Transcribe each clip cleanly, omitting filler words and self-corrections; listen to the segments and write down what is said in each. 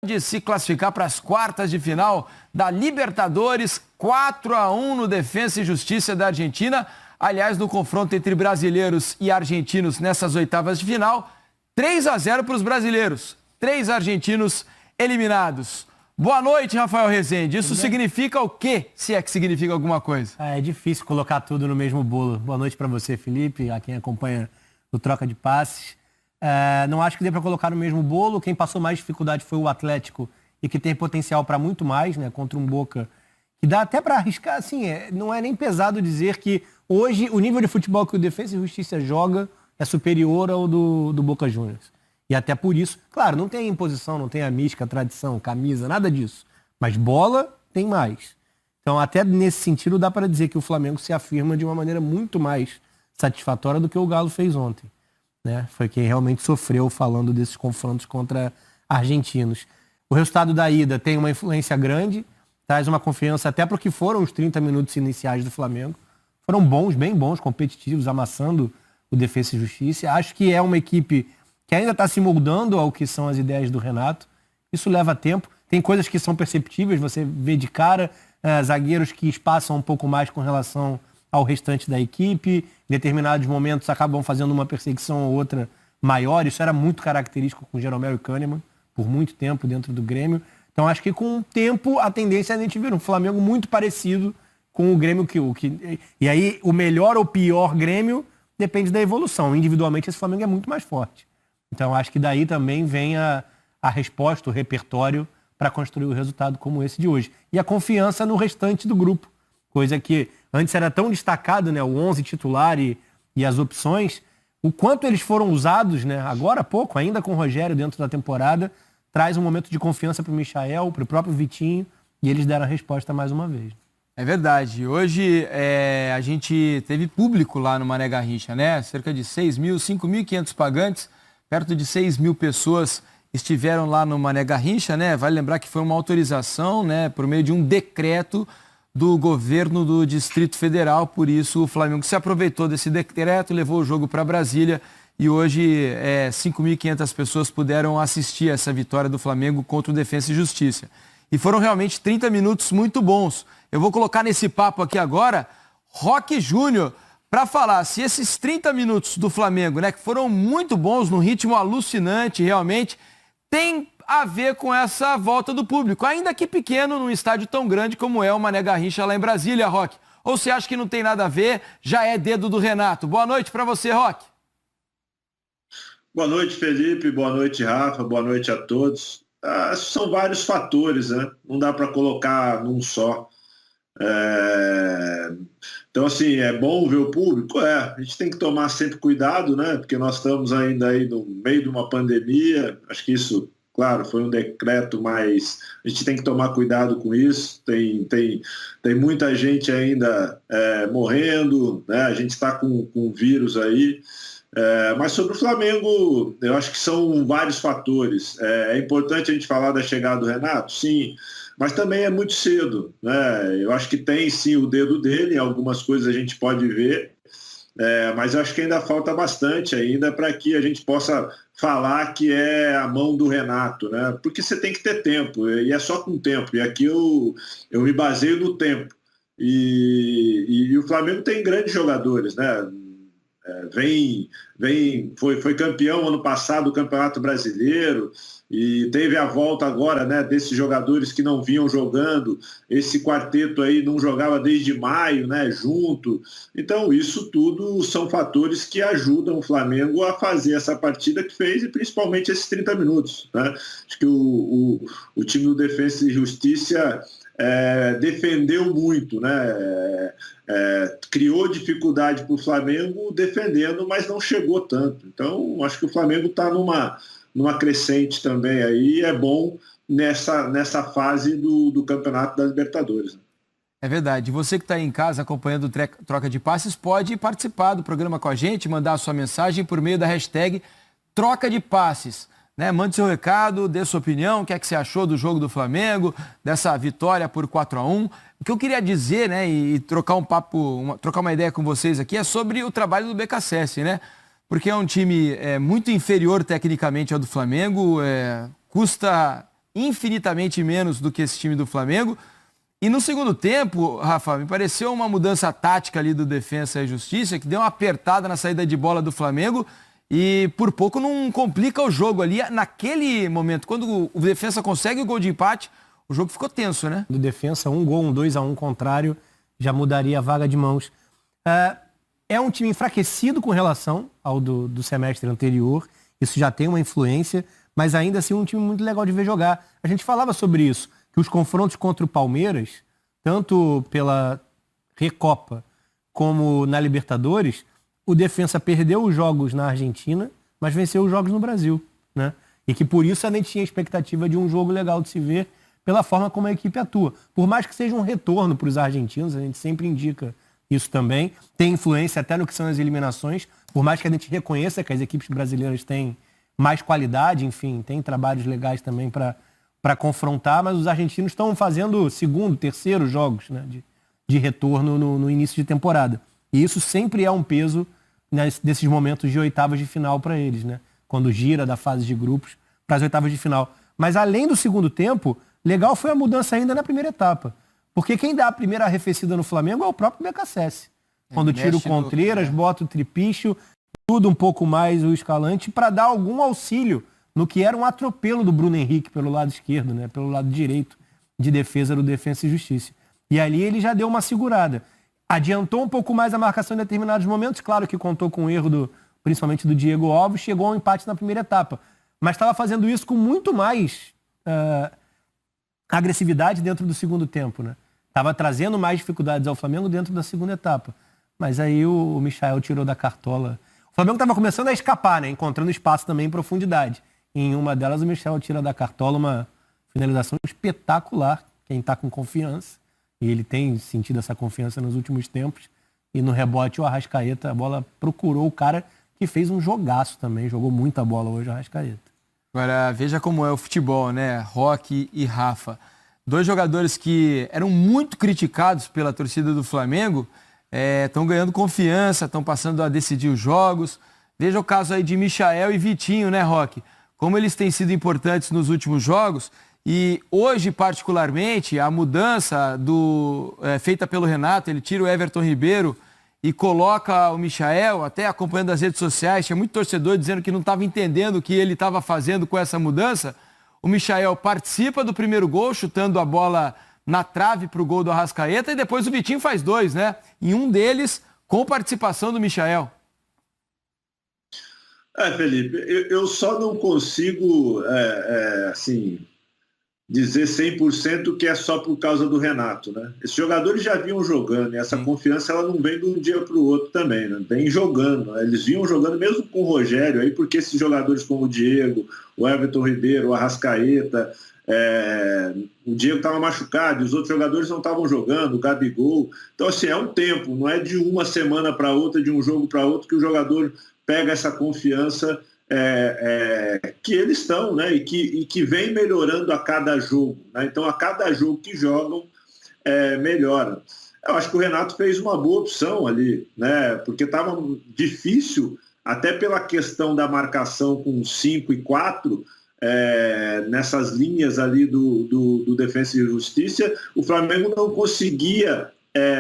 de se classificar para as quartas de final da Libertadores, 4-1 no Defensa e Justiça da Argentina. Aliás, no confronto entre brasileiros e argentinos nessas oitavas de final, 3-0 para os brasileiros, 3 argentinos eliminados. Boa noite, Rafael Rezende. Isso significa o quê, se é que significa alguma coisa? É difícil colocar tudo no mesmo bolo. Boa noite para você, Felipe, a quem acompanha o Troca de Passes. Não acho que dê para colocar no mesmo bolo. Quem passou mais dificuldade foi o Atlético e que tem potencial para muito mais, né? Contra um Boca que dá até para arriscar, assim, não é nem pesado dizer que hoje o nível de futebol que o Defensa e Justiça joga é superior ao do Boca Juniors. E até por isso, claro, não tem a imposição, não tem a mística, a tradição, camisa, nada disso. Mas bola tem mais. Então, até nesse sentido, dá para dizer que o Flamengo se afirma de uma maneira muito mais satisfatória do que o Galo fez ontem, né? Foi quem realmente sofreu falando desses confrontos contra argentinos. O resultado da ida tem uma influência grande, traz uma confiança até para o que foram os 30 minutos iniciais do Flamengo. Foram bons, bem bons, competitivos, amassando o Defensa e Justiça. Acho que é uma equipe que ainda está se moldando ao que são as ideias do Renato. Isso leva tempo. Tem coisas que são perceptíveis, você vê de cara, zagueiros que espaçam um pouco mais com relação ao restante da equipe. Em determinados momentos acabam fazendo uma perseguição ou outra maior. Isso era muito característico com Jeromel e Kahneman, por muito tempo dentro do Grêmio. Então acho que com o tempo a tendência é a gente ver um Flamengo muito parecido com o Grêmio e aí o melhor ou pior Grêmio depende da evolução. Individualmente esse Flamengo é muito mais forte. Então acho que daí também vem a resposta, o repertório para construir o resultado como esse de hoje. E a confiança no restante do grupo. Coisa que antes era tão destacado, né? O 11 titular e as opções. O quanto eles foram usados, né? Agora há pouco, ainda com o Rogério dentro da temporada, traz um momento de confiança para o Michael, para o próprio Vitinho, e eles deram a resposta mais uma vez. É verdade. Hoje a gente teve público lá no Mané Garrincha, né? Cerca de 5.500 pagantes, perto de 6.000 pessoas estiveram lá no Mané Garrincha, né? Vale lembrar que foi uma autorização, né, por meio de um decreto do governo do Distrito Federal. Por isso o Flamengo se aproveitou desse decreto, levou o jogo para Brasília e hoje 5.500 pessoas puderam assistir essa vitória do Flamengo contra o Defensa e Justiça. E foram realmente 30 minutos muito bons. Eu vou colocar nesse papo aqui agora Roque Júnior para falar se esses 30 minutos do Flamengo, né, que foram muito bons, num ritmo alucinante realmente, tem a ver com essa volta do público, ainda que pequeno, num estádio tão grande como é o Mané Garrincha lá em Brasília, Roque. Ou você acha que não tem nada a ver, já é dedo do Renato? Boa noite para você, Roque. Boa noite, Felipe. Boa noite, Rafa. Boa noite a todos. São vários fatores, né? Não dá para colocar num só. Então, assim, é bom ver o público? A gente tem que tomar sempre cuidado, né? Porque nós estamos ainda aí no meio de uma pandemia. Acho que isso, claro, foi um decreto, mas a gente tem que tomar cuidado com isso. Tem muita gente ainda morrendo, né? A gente está com vírus aí. Mas sobre o Flamengo, eu acho que são vários fatores. É importante a gente falar da chegada do Renato? Sim, mas também é muito cedo, né? Eu acho que tem sim o dedo dele, algumas coisas a gente pode ver, mas eu acho que ainda falta bastante ainda para que a gente possa falar que é a mão do Renato, né? Porque você tem que ter tempo, e é só com tempo, e aqui eu me baseio no tempo. E o Flamengo tem grandes jogadores, né? Foi campeão ano passado do Campeonato Brasileiro e teve a volta agora, né, desses jogadores que não vinham jogando. Esse quarteto aí não jogava desde maio, né, junto. Então isso tudo são fatores que ajudam o Flamengo a fazer essa partida que fez, e principalmente esses 30 minutos, né? Acho que o time do Defensa e Justiça defendeu muito, né? Criou dificuldade para o Flamengo defendendo, mas não chegou tanto. Então, acho que o Flamengo está numa crescente também aí, é bom nessa fase do Campeonato das Libertadores. É verdade. Você que está aí em casa acompanhando o Troca de Passes pode participar do programa com a gente, mandar a sua mensagem por meio da hashtag Troca de Passes. Né? Mande seu recado, dê sua opinião, o que é que você achou do jogo do Flamengo, dessa vitória por 4-1. O que eu queria dizer, né, e trocar um papo, trocar uma ideia com vocês aqui é sobre o trabalho do BKSS, né? Porque é um time muito inferior tecnicamente ao do Flamengo, custa infinitamente menos do que esse time do Flamengo. E no segundo tempo, Rafa, me pareceu uma mudança tática ali do Defensa e Justiça, que deu uma apertada na saída de bola do Flamengo e por pouco não complica o jogo ali. Naquele momento, quando o Defensa consegue o gol de empate, o jogo ficou tenso, né? Do Defensa, um gol, um 2-1 contrário, já mudaria a vaga de mãos. É um time enfraquecido com relação ao do semestre anterior, isso já tem uma influência, mas ainda assim um time muito legal de ver jogar. A gente falava sobre isso, que os confrontos contra o Palmeiras, tanto pela Recopa como na Libertadores, o Defensa perdeu os jogos na Argentina, mas venceu os jogos no Brasil, né? E que por isso a gente tinha expectativa de um jogo legal de se ver pela forma como a equipe atua. Por mais que seja um retorno para os argentinos, a gente sempre indica isso também, tem influência até no que são as eliminações, por mais que a gente reconheça que as equipes brasileiras têm mais qualidade, enfim, tem trabalhos legais também para confrontar, mas os argentinos estão fazendo segundo, terceiro jogos, né, de retorno no início de temporada. E isso sempre é um peso desses momentos de oitavas de final para eles, né? Quando gira da fase de grupos para as oitavas de final. Mas além do segundo tempo, legal foi a mudança ainda na primeira etapa. Porque quem dá a primeira arrefecida no Flamengo é o próprio BKSS. Quando tira o Contreiras, bota o Tripicho, tudo um pouco mais o Escalante para dar algum auxílio no que era um atropelo do Bruno Henrique pelo lado esquerdo, né? Pelo lado direito de defesa do Defensa e Justiça. E ali ele já deu uma segurada. Adiantou um pouco mais a marcação em determinados momentos, claro que contou com o erro principalmente do Diego Alves, chegou ao empate na primeira etapa. Mas estava fazendo isso com muito mais agressividade dentro do segundo tempo, né? Estava trazendo mais dificuldades ao Flamengo dentro da segunda etapa. Mas aí o Michael tirou da cartola. O Flamengo estava começando a escapar, né? Encontrando espaço também em profundidade. E em uma delas o Michael tira da cartola uma finalização espetacular. Quem está com confiança. E ele tem sentido essa confiança nos últimos tempos. E no rebote o Arrascaeta, a bola procurou o cara que fez um jogaço também. Jogou muita bola hoje o Arrascaeta. Agora, veja como é o futebol, né? Roque e Rafa. Dois jogadores que eram muito criticados pela torcida do Flamengo, estão ganhando confiança, estão passando a decidir os jogos. Veja o caso aí de Michael e Vitinho, né, Roque? Como eles têm sido importantes nos últimos jogos. E hoje, particularmente, a mudança feita pelo Renato, ele tira o Everton Ribeiro e coloca o Michael, até acompanhando as redes sociais, tinha muito torcedor dizendo que não estava entendendo o que ele estava fazendo com essa mudança. O Michael participa do primeiro gol, chutando a bola na trave para o gol do Arrascaeta, e depois o Vitinho faz dois, né? E um deles com participação do Michael. Felipe, eu só não consigo, assim, dizer 100% que é só por causa do Renato, né? Esses jogadores já vinham jogando, e essa confiança ela não vem de um dia para o outro também, né? Vem jogando, né? Eles vinham jogando mesmo com o Rogério, aí porque esses jogadores como o Diego, o Everton Ribeiro, o Arrascaeta, o Diego estava machucado, e os outros jogadores não estavam jogando, o Gabigol. Então, assim, é um tempo, não é de uma semana para outra, de um jogo para outro, que o jogador pega essa confiança que eles estão, né? E que vem melhorando a cada jogo, né? Então, a cada jogo que jogam, melhora. Eu acho que o Renato fez uma boa opção ali, né? Porque estava difícil, até pela questão da marcação com 5 e 4, nessas linhas ali do Defensa e Justiça, o Flamengo não conseguia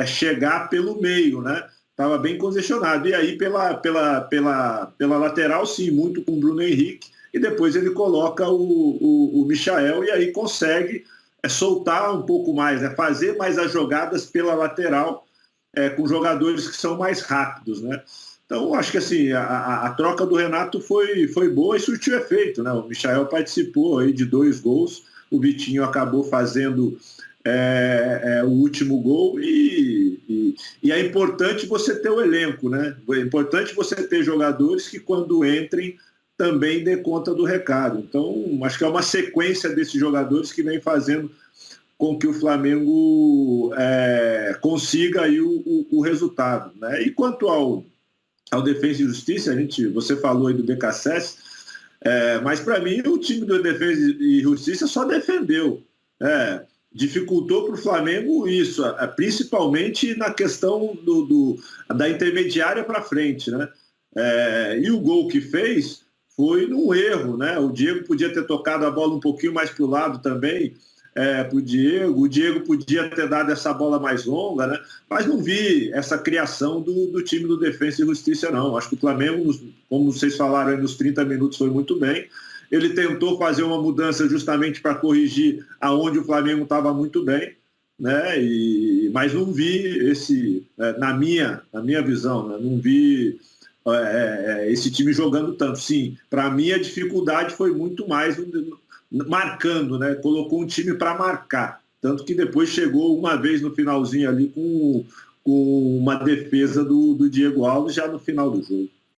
chegar pelo meio, né? Estava bem congestionado. E aí, pela lateral, sim, muito com o Bruno Henrique. E depois ele coloca o Michael e aí consegue soltar um pouco mais, fazer mais as jogadas pela lateral com jogadores que são mais rápidos, né? Então, acho que assim, a troca do Renato foi boa e surtiu efeito, né? O Michael participou aí de 2 gols, o Vitinho acabou fazendo o último gol e é importante você ter o elenco, né? É importante você ter jogadores que quando entrem também dê conta do recado. Então, acho que é uma sequência desses jogadores que vem fazendo com que o Flamengo consiga aí o resultado, né? E quanto ao Defensa e Justiça, você falou aí do BKSS, mas para mim o time do Defensa e Justiça só defendeu. Dificultou para o Flamengo isso, principalmente na questão da intermediária para frente, né? E o gol que fez foi num erro, né? O Diego podia ter tocado a bola um pouquinho mais para o lado também, para o Diego podia ter dado essa bola mais longa, né? Mas não vi essa criação do time do Defensa e Justiça, não. Acho que o Flamengo, como vocês falaram aí, nos 30 minutos foi muito bem. Ele tentou fazer uma mudança justamente para corrigir aonde o Flamengo estava muito bem, né? Mas não vi na minha visão, né? Não vi esse time jogando tanto. Sim, para mim a dificuldade foi muito mais marcando, né? Colocou um time para marcar, tanto que depois chegou uma vez no finalzinho ali com uma defesa do Diego Alves já no final do jogo.